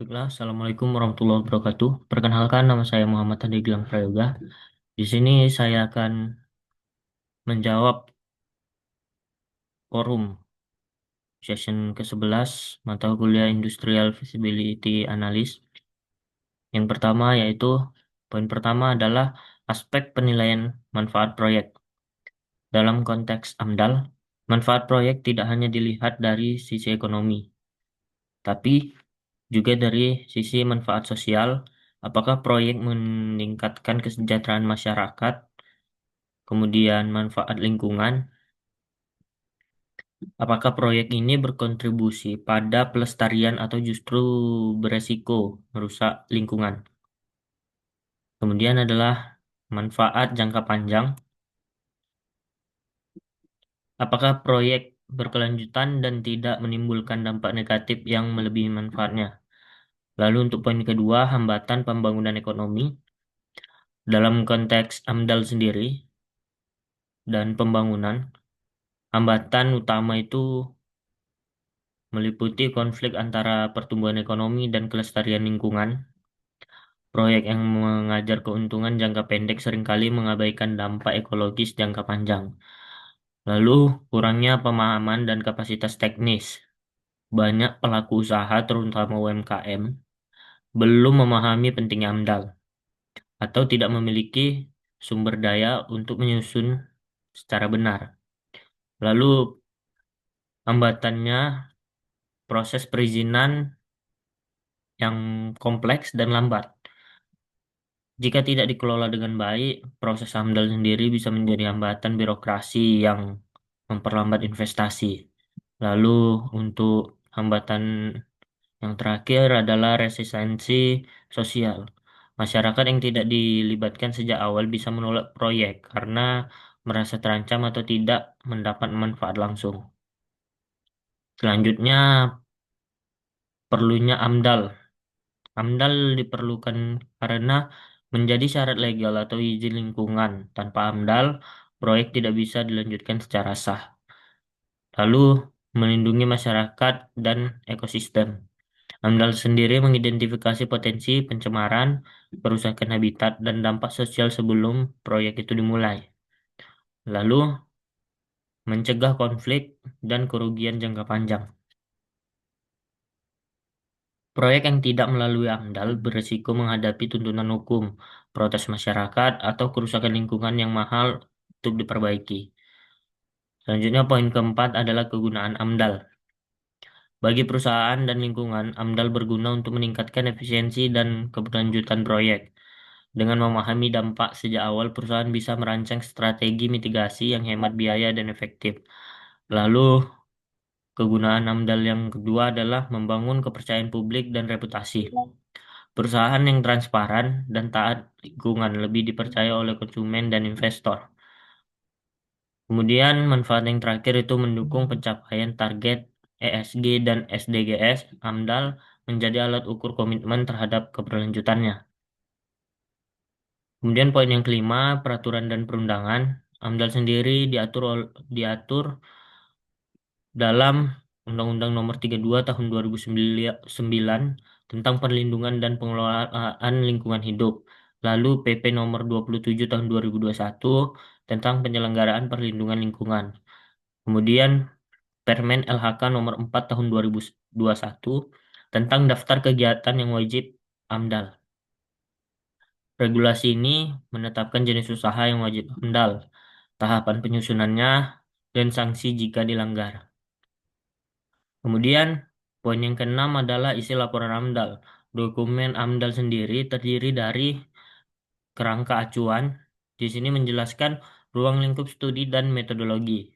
Baiklah, Assalamualaikum warahmatullahi wabarakatuh. Perkenalkan, nama saya Muhammad Hadi Gilang Prayoga. Di sini saya akan menjawab forum session ke-11 mata kuliah Industrial Feasibility Analysis. Yang pertama yaitu, poin pertama adalah aspek penilaian manfaat proyek. Dalam konteks AMDAL, manfaat proyek tidak hanya dilihat dari sisi ekonomi, tapi juga dari sisi manfaat sosial. Apakah proyek meningkatkan kesejahteraan masyarakat, kemudian manfaat lingkungan, apakah proyek ini berkontribusi pada pelestarian atau justru beresiko merusak lingkungan. Kemudian adalah manfaat jangka panjang, apakah proyek berkelanjutan dan tidak menimbulkan dampak negatif yang melebihi manfaatnya. Lalu untuk poin kedua, hambatan pembangunan ekonomi. Dalam konteks AMDAL sendiri dan pembangunan, hambatan utama itu meliputi konflik antara pertumbuhan ekonomi dan kelestarian lingkungan. Proyek yang mengajar keuntungan jangka pendek seringkali mengabaikan dampak ekologis jangka panjang. Lalu, kurangnya pemahaman dan kapasitas teknis. Banyak pelaku usaha, terutama UMKM, belum memahami pentingnya AMDAL atau tidak memiliki sumber daya untuk menyusun secara benar. Lalu, hambatannya proses perizinan yang kompleks dan lambat. Jika tidak dikelola dengan baik, proses AMDAL sendiri bisa menjadi hambatan birokrasi yang memperlambat investasi. Lalu untuk hambatan yang terakhir adalah resistensi sosial. Masyarakat yang tidak dilibatkan sejak awal bisa menolak proyek karena merasa terancam atau tidak mendapat manfaat langsung. Selanjutnya, perlunya AMDAL. AMDAL diperlukan karena menjadi syarat legal atau izin lingkungan. Tanpa AMDAL, proyek tidak bisa dilanjutkan secara sah. Lalu, melindungi masyarakat dan ekosistem. AMDAL sendiri mengidentifikasi potensi pencemaran, kerusakan habitat, dan dampak sosial sebelum proyek itu dimulai. Lalu, mencegah konflik dan kerugian jangka panjang. Proyek yang tidak melalui AMDAL beresiko menghadapi tuntutan hukum, protes masyarakat, atau kerusakan lingkungan yang mahal untuk diperbaiki. Selanjutnya, poin keempat adalah kegunaan AMDAL. Bagi perusahaan dan lingkungan, AMDAL berguna untuk meningkatkan efisiensi dan keberlanjutan proyek. Dengan memahami dampak sejak awal, perusahaan bisa merancang strategi mitigasi yang hemat biaya dan efektif. Lalu, kegunaan AMDAL yang kedua adalah membangun kepercayaan publik dan reputasi. Perusahaan yang transparan dan taat lingkungan lebih dipercaya oleh konsumen dan investor. Kemudian manfaat yang terakhir itu mendukung pencapaian target ESG dan SDGs. AMDAL menjadi alat ukur komitmen terhadap keberlanjutannya. Kemudian poin yang kelima, peraturan dan perundangan. AMDAL sendiri diatur dalam Undang-Undang Nomor 32 Tahun 2009 tentang perlindungan dan pengelolaan lingkungan hidup. Lalu PP Nomor 27 Tahun 2021 tentang penyelenggaraan perlindungan lingkungan. Kemudian Permen LHK Nomor 4 Tahun 2021 tentang daftar kegiatan yang wajib AMDAL. Regulasi ini menetapkan jenis usaha yang wajib AMDAL, tahapan penyusunannya, dan sanksi jika dilanggar. Kemudian, poin yang keenam adalah isi laporan AMDAL. Dokumen AMDAL sendiri terdiri dari kerangka acuan. Di sini menjelaskan ruang lingkup studi dan metodologi.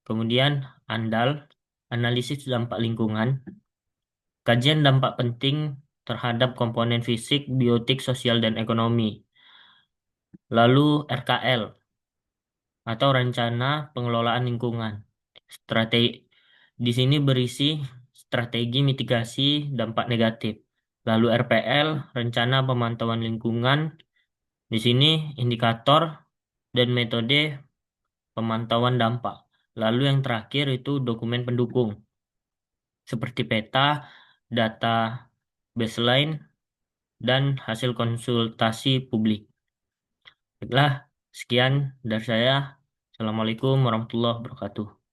Kemudian, ANDAL, analisis dampak lingkungan, kajian dampak penting terhadap komponen fisik, biotik, sosial, dan ekonomi. Lalu RKL, atau Rencana Pengelolaan Lingkungan. Strategi di sini berisi strategi mitigasi dampak negatif. Lalu RPL, Rencana Pemantauan Lingkungan. Di sini indikator dan metode pemantauan dampak. Lalu yang terakhir itu dokumen pendukung seperti peta, data baseline, dan hasil konsultasi publik. Baiklah, sekian dari saya. Assalamualaikum warahmatullahi wabarakatuh.